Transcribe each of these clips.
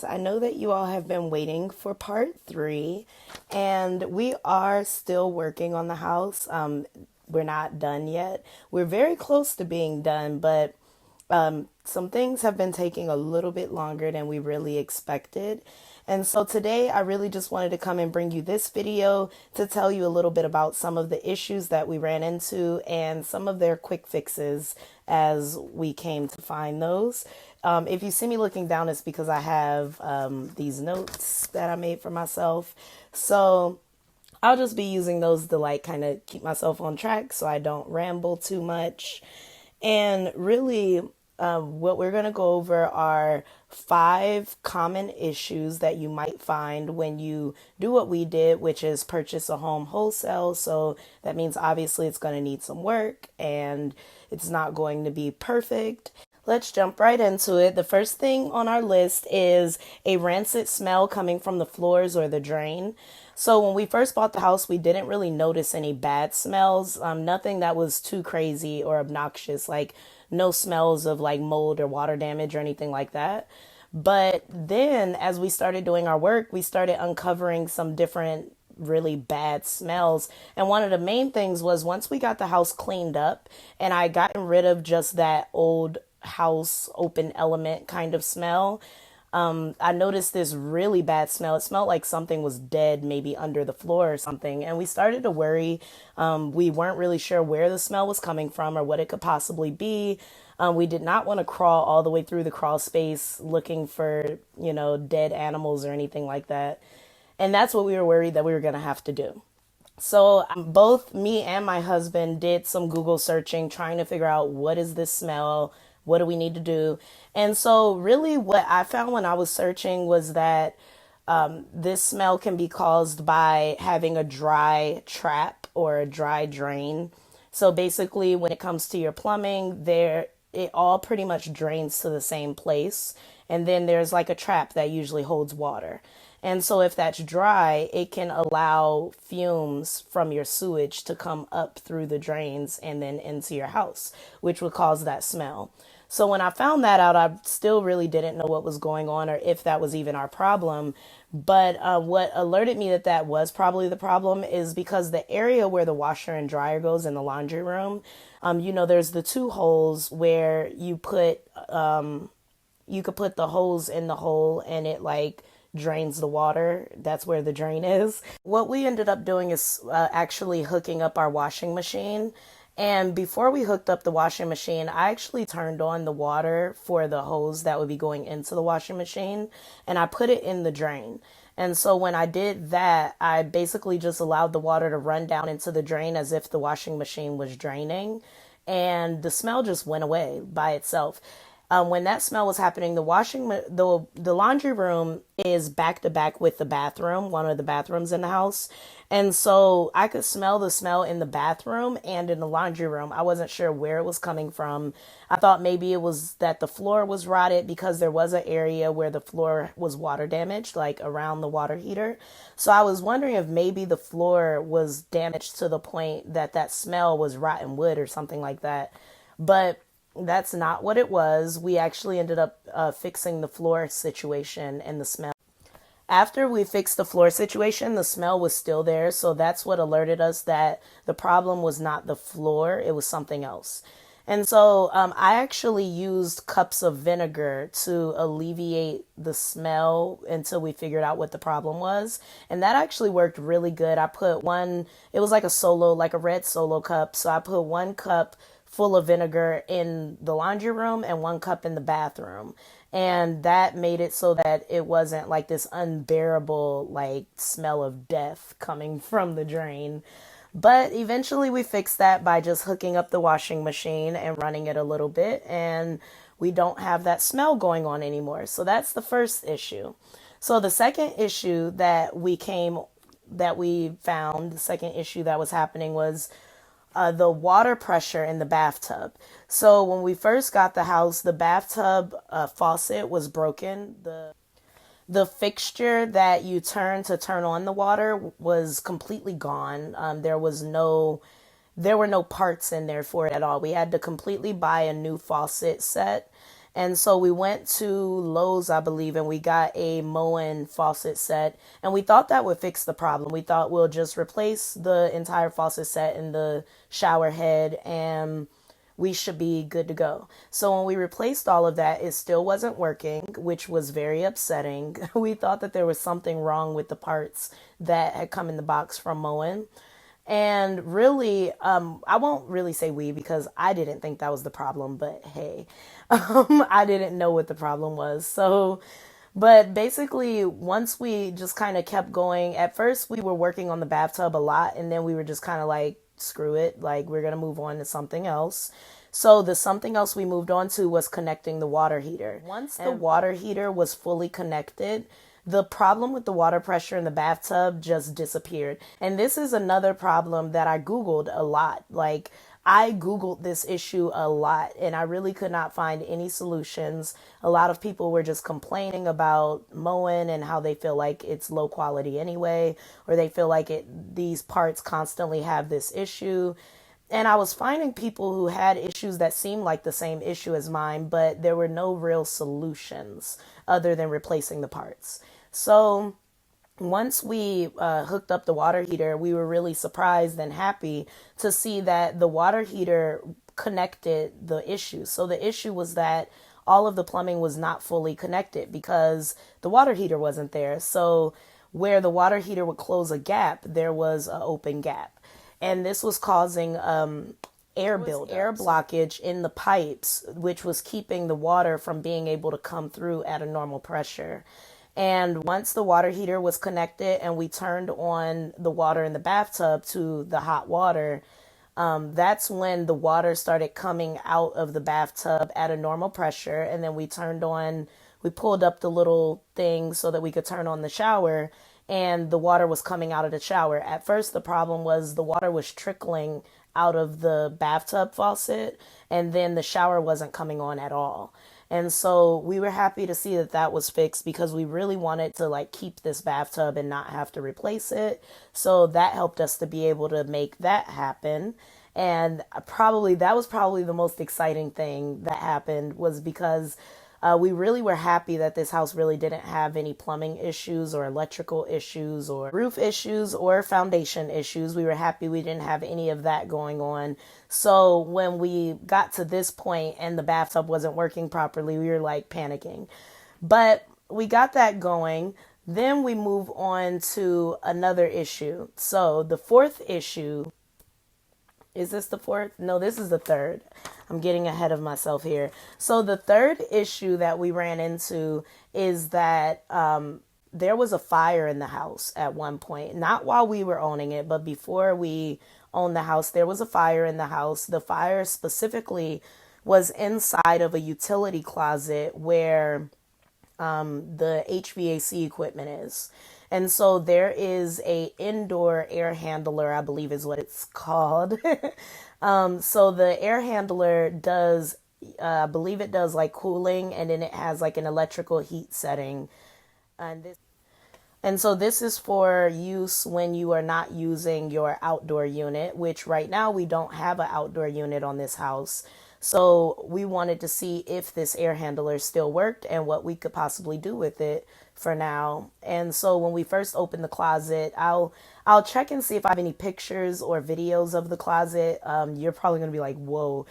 I know that you all have been waiting for part three, and we are still working on the house. We're not done yet. We're very close to being done, but some things have been taking a little bit longer than we really expected. And so today I really just wanted to come and bring you this video to tell you a little bit about some of the issues that we ran into and some of their quick fixes as we came to find those. If you see me looking down, it's because I have these notes that I made for myself. So I'll just be using those to like kind of keep myself on track so I don't ramble too much. And really, what we're going to go over are 5 common issues that you might find when you do what we did, which is purchase a home wholesale. So that means obviously it's going to need some work and it's not going to be perfect. Let's jump right into it. The first thing on our list is a rancid smell coming from the floors or the drain. So when we first bought the house, we didn't really notice any bad smells, nothing that was too crazy or obnoxious, like no smells of like mold or water damage or anything like that. But then as we started doing our work, we started uncovering some different really bad smells. And one of the main things was once we got the house cleaned up and I gotten rid of just that old house open element kind of smell, I noticed this really bad smell. It smelled like something was dead, maybe under the floor or something. And we started to worry. We weren't really sure where the smell was coming from or what it could possibly be. We did not want to crawl all the way through the crawl space looking for, dead animals or anything like that. And that's what we were worried that we were going to have to do. So both me and my husband did some Google searching, trying to figure out what is this smell? What do we need to do? And so really what I found when I was searching was that this smell can be caused by having a dry trap or a dry drain. So basically when it comes to your plumbing, it all pretty much drains to the same place. And then there's like a trap that usually holds water. And so if that's dry, it can allow fumes from your sewage to come up through the drains and then into your house, which would cause that smell. So when I found that out, I still really didn't know what was going on or if that was even our problem. But what alerted me that that was probably the problem is because the area where the washer and dryer goes in the laundry room, there's the 2 holes where you could put the hose in the hole and it like drains the water. That's where the drain is. What we ended up doing is actually hooking up our washing machine. And before we hooked up the washing machine, I actually turned on the water for the hose that would be going into the washing machine, and I put it in the drain. And so when I did that, I basically just allowed the water to run down into the drain as if the washing machine was draining, and the smell just went away by itself. When that smell was happening, the laundry room is back to back with the bathroom, one of the bathrooms in the house. And so I could smell the smell in the bathroom and in the laundry room. I wasn't sure where it was coming from. I thought maybe it was that the floor was rotted because there was an area where the floor was water damaged, like around the water heater. So I was wondering if maybe the floor was damaged to the point that that smell was rotten wood or something like that. But that's not what it was. We actually ended up fixing the floor situation and the smell. After we fixed the floor situation, the smell was still there. So that's what alerted us that the problem was not the floor, it was something else. And so I actually used cups of vinegar to alleviate the smell until we figured out what the problem was. And that actually worked really good. I put it was like a red Solo cup. So I put 1 cup full of vinegar in the laundry room and 1 cup in the bathroom. And that made it so that it wasn't like this unbearable like smell of death coming from the drain. But eventually we fixed that by just hooking up the washing machine and running it a little bit, and we don't have that smell going on anymore. So that's the first issue. So the second issue that we found, the second issue that was happening was the water pressure in the bathtub. So when we first got the house, the bathtub faucet was broken. The fixture that you turn to turn on the water was completely gone. There were no parts in there for it at all. We had to completely buy a new faucet set. And so we went to Lowe's, I believe, and we got a Moen faucet set. And we thought that would fix the problem. We thought we'll just replace the entire faucet set in the shower head and we should be good to go. So when we replaced all of that, it still wasn't working, which was very upsetting. We thought that there was something wrong with the parts that had come in the box from Moen. And really, I won't really say we because I didn't think that was the problem, but hey, I didn't know what the problem was. So, but basically, once we just kind of kept going, at first we were working on the bathtub a lot, and then we were just kind of like, screw it, like we're going to move on to something else. So the something else we moved on to was connecting the water heater. Once the water heater was fully connected, the problem with the water pressure in the bathtub just disappeared. And this is another problem that I Googled a lot. Like, I Googled this issue a lot and I really could not find any solutions. A lot of people were just complaining about Moen and how they feel like it's low quality anyway, or they feel like these parts constantly have this issue. And I was finding people who had issues that seemed like the same issue as mine, but there were no real solutions other than replacing the parts. So once we hooked up the water heater, we were really surprised and happy to see that the water heater connected the issue. So the issue was that all of the plumbing was not fully connected because the water heater wasn't there. So where the water heater would close a gap, there was an open gap. And this was causing air blockage in the pipes, which was keeping the water from being able to come through at a normal pressure. And once the water heater was connected and we turned on the water in the bathtub to the hot water, that's when the water started coming out of the bathtub at a normal pressure. And then we pulled up the little thing so that we could turn on the shower, and the water was coming out of the shower. At first, the problem was the water was trickling out of the bathtub faucet, and then the shower wasn't coming on at all. And so we were happy to see that that was fixed because we really wanted to like keep this bathtub and not have to replace it. So that helped us to be able to make that happen. And that was probably the most exciting thing that happened, was because we really were happy that this house really didn't have any plumbing issues or electrical issues or roof issues or foundation issues. We were happy we didn't have any of that going on. So when we got to this point and the bathtub wasn't working properly, we were like panicking. But we got that going. Then we move on to another issue. So the fourth issue, is this the fourth? No, this is the third. I'm getting ahead of myself here. So the third issue that we ran into is that there was a fire in the house at one point. Not while we were owning it, but before we owned the house, there was a fire in the house. The fire specifically was inside of a utility closet where the HVAC equipment is. And so there is a indoor air handler, I believe is what it's called. So the air handler does, I believe it does like cooling, and then it has like an electrical heat setting. And so this is for use when you are not using your outdoor unit, which right now we don't have an outdoor unit on this house. So we wanted to see if this air handler still worked and what we could possibly do with it for now. And so when we first opened the closet, I'll check and see if I have any pictures or videos of the closet. You're probably going to be like, whoa.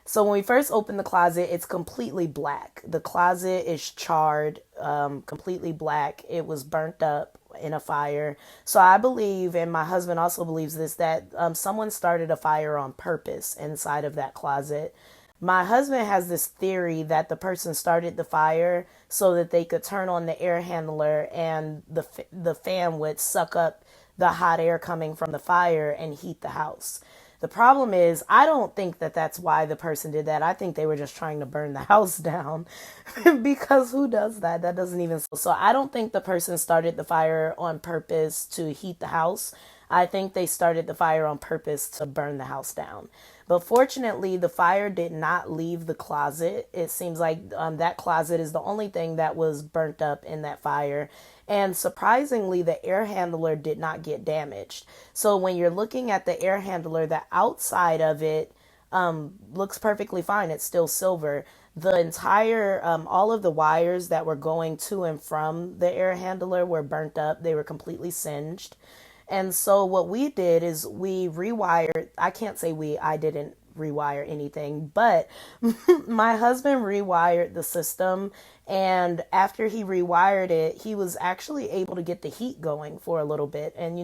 So when we first opened the closet, it's completely black. The closet is charred, completely black. It was burnt up in a fire. So I believe, and my husband also believes this, that someone started a fire on purpose inside of that closet. My husband has this theory that the person started the fire so that they could turn on the air handler and the fan would suck up the hot air coming from the fire and heat the house. The problem is, I don't think that that's why the person did that. I think they were just trying to burn the house down because who does that? That doesn't even... So I don't think the person started the fire on purpose to heat the house. I think they started the fire on purpose to burn the house down. But fortunately, the fire did not leave the closet. It seems like that closet is the only thing that was burnt up in that fire. And surprisingly, the air handler did not get damaged. So when you're looking at the air handler, the outside of it looks perfectly fine. It's still silver. the entire, all of the wires that were going to and from the air handler were burnt up. They were completely singed. And so what we did is we rewired. I can't say we, I didn't rewire anything, but my husband rewired the system. And after he rewired it, he was actually able to get the heat going for a little bit. And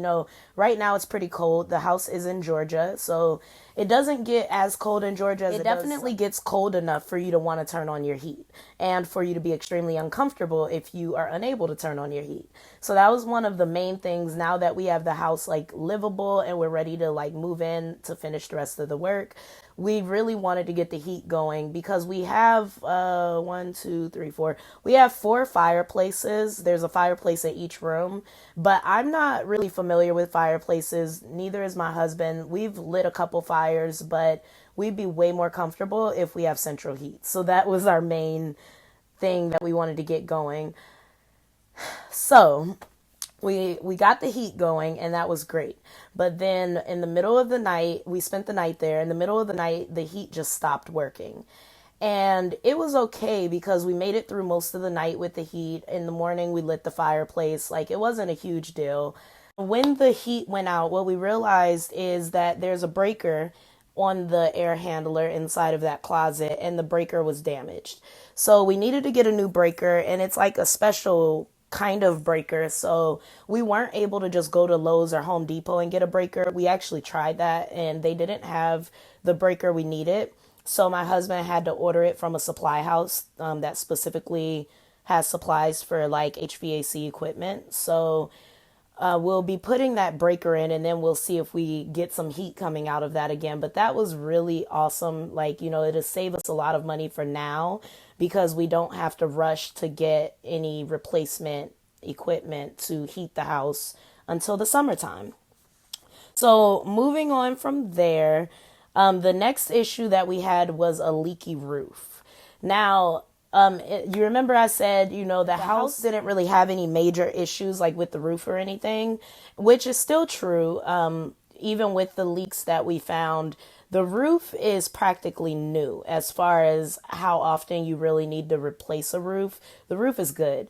right now it's pretty cold. The house is in Georgia, so it doesn't get as cold in Georgia as it definitely gets cold enough for you to want to turn on your heat and for you to be extremely uncomfortable if you are unable to turn on your heat. So that was one of the main things. Now that we have the house like livable and we're ready to like move in to finish the rest of the work, we really wanted to get the heat going because we have one, two, three, four. We have 4 fireplaces. There's a fireplace in each room, but I'm not really familiar with fireplaces. Neither is my husband. We've lit a couple fires, but we'd be way more comfortable if we have central heat. So that was our main thing that we wanted to get going. So we got the heat going, and that was great. But then in the middle of the night, we spent the night there. In the middle of the night, the heat just stopped working. And it was okay because we made it through most of the night with the heat. In the morning, we lit the fireplace. Like, it wasn't a huge deal. When the heat went out, what we realized is that there's a breaker on the air handler inside of that closet, and the breaker was damaged. So we needed to get a new breaker, and it's like a special kind of breaker. So we weren't able to just go to Lowe's or Home Depot and get a breaker. We actually tried that, and they didn't have the breaker we needed. So my husband had to order it from a supply house that specifically has supplies for like HVAC equipment. So we'll be putting that breaker in, and then we'll see if we get some heat coming out of that again. But that was really awesome. Like, it'll save us a lot of money for now because we don't have to rush to get any replacement equipment to heat the house until the summertime. So moving on from there, the next issue that we had was a leaky roof. Now, you remember I said, the house didn't really have any major issues like with the roof or anything, which is still true. Even with the leaks that we found, the roof is practically new as far as how often you really need to replace a roof. The roof is good.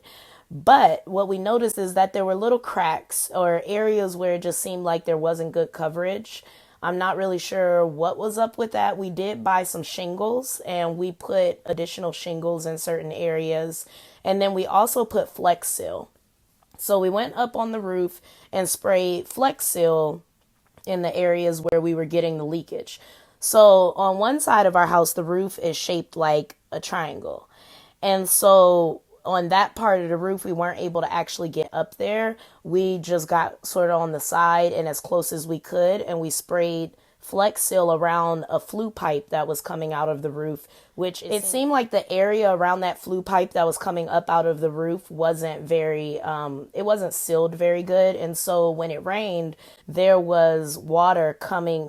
But what we noticed is that there were little cracks or areas where it just seemed like there wasn't good coverage. I'm not really sure what was up with that. We did buy some shingles, and we put additional shingles in certain areas. And then we also put Flex Seal. So we went up on the roof and sprayed Flex Seal in the areas where we were getting the leakage. So on one side of our house, the roof is shaped like a triangle. And so on that part of the roof, we weren't able to actually get up there. We just got sort of on the side and as close as we could, and we sprayed Flex Seal around a flue pipe that was coming out of the roof, which it seemed like the area around that flue pipe that was coming up out of the roof wasn't very, it wasn't sealed very good. And so when it rained, there was water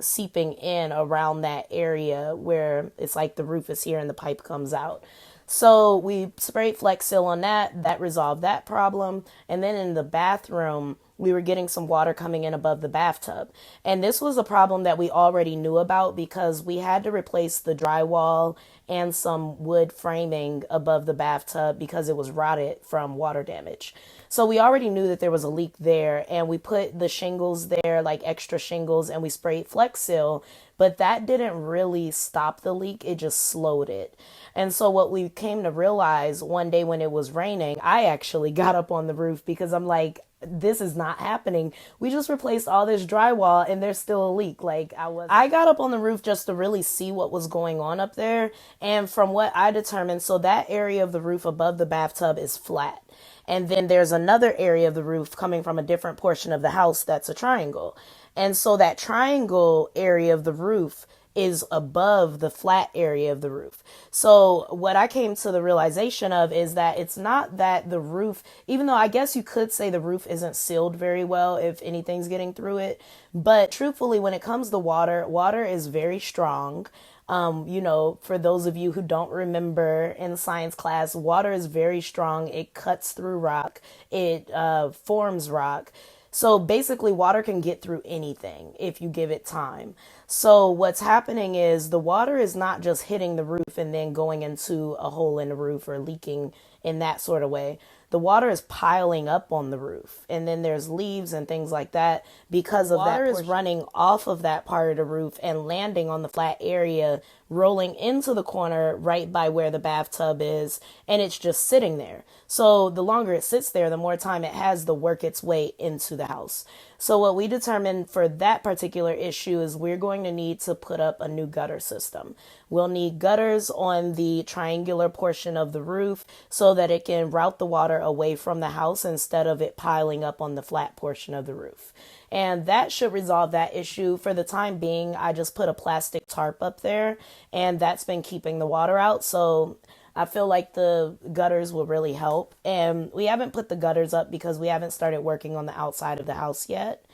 seeping in around that area where it's like the roof is here and the pipe comes out. So we sprayed Flex Seal on that. That resolved that problem. And then in the bathroom, we were getting some water coming in above the bathtub. And this was a problem that we already knew about because we had to replace the drywall and some wood framing above the bathtub because it was rotted from water damage. So we already knew that there was a leak there, and we put the shingles there, like extra shingles, and we sprayed Flex Seal, but that didn't really stop the leak. It just slowed it. And so what we came to realize one day when it was raining, I actually got up on the roof because I'm like, this is not happening. We just replaced all this drywall and there's still a leak. I got up on the roof just to really see what was going on up there. And from what I determined, so that area of the roof above the bathtub is flat. And then there's another area of the roof coming from a different portion of the house that's a triangle. And so that triangle area of the roof is above the flat area of the roof. So what I came to the realization of is that it's not that the roof, even though I guess you could say the roof isn't sealed very well if anything's getting through it, but truthfully, when it comes to water, water is very strong. For those of you who don't remember in science class, water is very strong. It cuts through rock. It forms rock. So basically, water can get through anything if you give it time. So what's happening is the water is not just hitting the roof and then going into a hole in the roof or leaking in that sort of way. The water is piling up on the roof, and then there's leaves and things like that because of that. Water is running off of that part of the roof and landing on the flat area, rolling into the corner right by where the bathtub is, and it's just sitting there. So the longer it sits there, the more time it has to work its way into the house. So what we determined for that particular issue is we're going to need to put up a new gutter system. We'll need gutters on the triangular portion of the roof so that it can route the water away from the house instead of it piling up on the flat portion of the roof. And that should resolve that issue. For the time being, I just put a plastic tarp up there, and that's been keeping the water out. So I feel like the gutters will really help. And we haven't put the gutters up because we haven't started working on the outside of the house yet.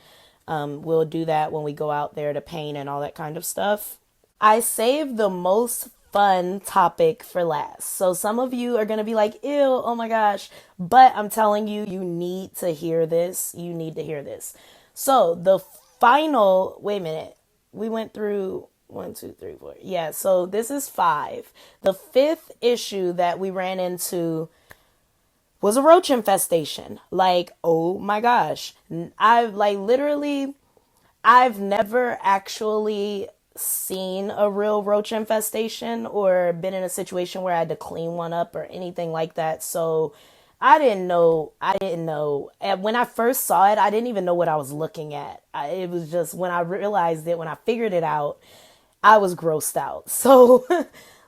We'll do that when we go out there to paint and all that kind of stuff. I saved the most fun topic for last. So some of you are going to be like, ew, oh my gosh. But I'm telling you, you need to hear this. You need to hear this. So the final, wait a minute, we went through 1, 2, 3, 4. Yeah, so this is 5. The 5th issue that we ran into was a roach infestation. Like, oh my gosh. I've never actually seen a real roach infestation or been in a situation where I had to clean one up or anything like that. So I didn't know. And when I first saw it, I didn't even know what I was looking at. It was just when I realized it, when I figured it out, I was grossed out. So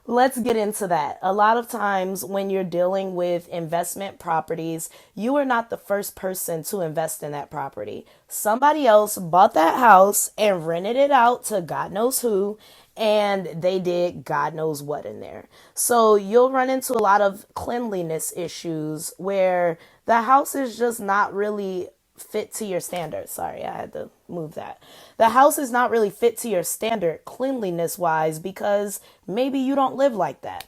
let's get into that. A lot of times when you're dealing with investment properties, you are not the first person to invest in that property. Somebody else bought that house and rented it out to God knows who, and they did God knows what in there. So you'll run into a lot of cleanliness issues where the house is just not really fit to your standard. Sorry, I had to move that. The house is not really fit to your standard cleanliness wise because maybe you don't live like that.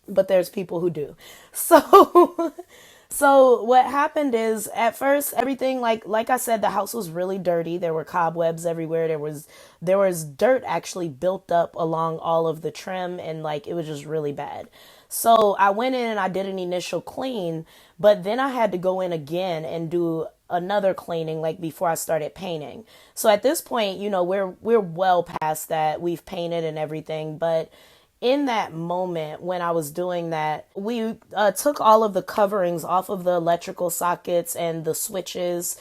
But there's people who do. So what happened is at first everything like I said, the house was really dirty. There were cobwebs everywhere. There was dirt actually built up along all of the trim, and like it was just really bad. So I went in and I did an initial clean, but then I had to go in again and do another cleaning like before I started painting. So at this point, you know, we're well past that. We've painted and everything, but in that moment when I was doing that, we took all of the coverings off of the electrical sockets and the switches.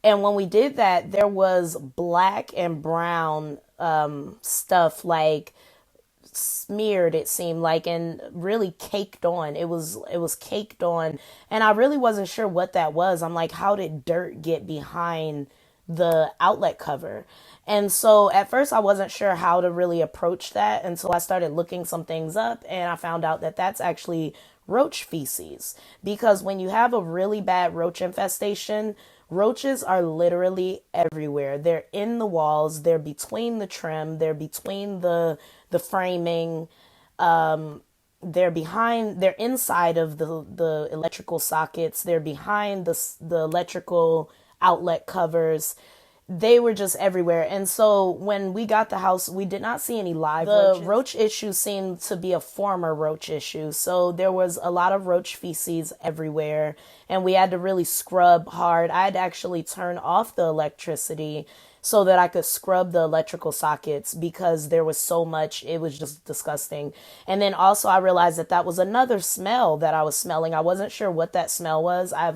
And when we did that, there was black and brown stuff like smeared, it seemed like, and really caked on. It was caked on, and I really wasn't sure what that was. I'm like, how did dirt get behind the outlet cover? And so at first I wasn't sure how to really approach that until I started looking some things up, and I found out that that's actually roach feces. Because when you have a really bad roach infestation, roaches are literally everywhere. They're in the walls, they're between the trim, they're between the framing, they're inside of the electrical sockets, they're behind the electrical outlet covers. They were just everywhere. And so when we got the house, we did not see any live roaches. The roach issue seemed to be a former roach issue. So there was a lot of roach feces everywhere, and we had to really scrub hard. I had to actually turn off the electricity so that I could scrub the electrical sockets because there was so much. It was just disgusting. And then also I realized that was another smell that I was smelling. I wasn't sure what that smell was. I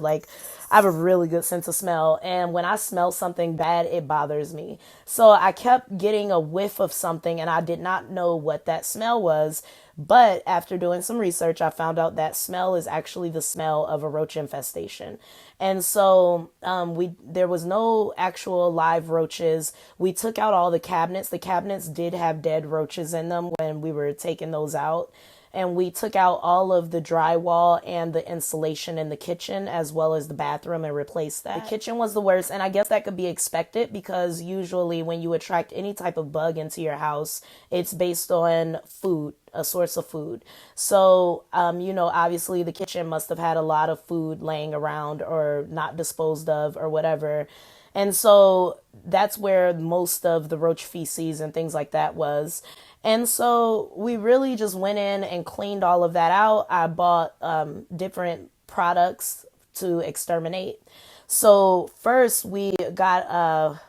have a really good sense of smell. And when I smell something bad, it bothers me. So I kept getting a whiff of something and I did not know what that smell was. But after doing some research, I found out that smell is actually the smell of a roach infestation. And so there was no actual live roaches. We took out all the cabinets. The cabinets did have dead roaches in them when we were taking those out. And we took out all of the drywall and the insulation in the kitchen as well as the bathroom and replaced that. The kitchen was the worst, and I guess that could be expected because usually when you attract any type of bug into your house, it's based on food, a source of food. So, obviously the kitchen must have had a lot of food laying around or not disposed of or whatever. And so that's where most of the roach feces and things like that was. And so we really just went in and cleaned all of that out. I bought different products to exterminate. So first we got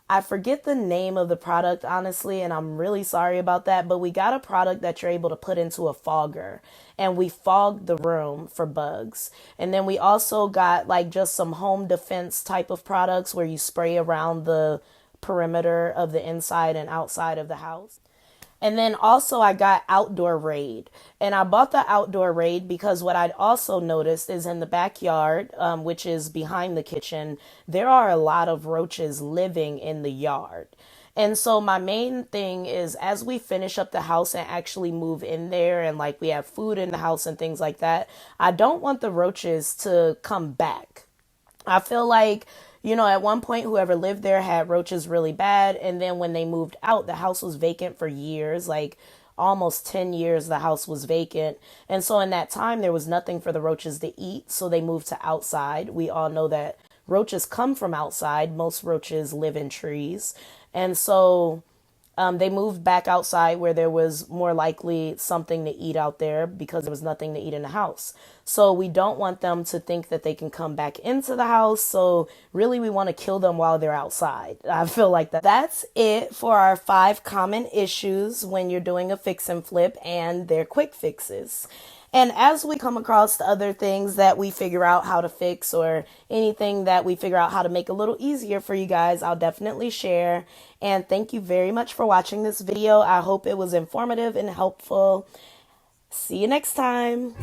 I forget the name of the product, honestly, and I'm really sorry about that, but we got a product that you're able to put into a fogger, and we fogged the room for bugs. And then we also got like just some home defense type of products where you spray around the perimeter of the inside and outside of the house. And then also I got Outdoor Raid. And I bought the Outdoor Raid because what I'd also noticed is in the backyard, which is behind the kitchen, there are a lot of roaches living in the yard. And so my main thing is as we finish up the house and actually move in there and like we have food in the house and things like that, I don't want the roaches to come back. I feel like, you know, at one point, whoever lived there had roaches really bad. And then when they moved out, the house was vacant for years, like almost 10 years, the house was vacant. And so in that time, there was nothing for the roaches to eat. So they moved to outside. We all know that roaches come from outside. Most roaches live in trees. And so they moved back outside where there was more likely something to eat out there because there was nothing to eat in the house. So we don't want them to think that they can come back into the house. So really we want to kill them while they're outside. I feel like that. That's it for our 5 common issues when you're doing a fix and flip and their quick fixes. And as we come across other things that we figure out how to fix or anything that we figure out how to make a little easier for you guys, I'll definitely share. And thank you very much for watching this video. I hope it was informative and helpful. See you next time.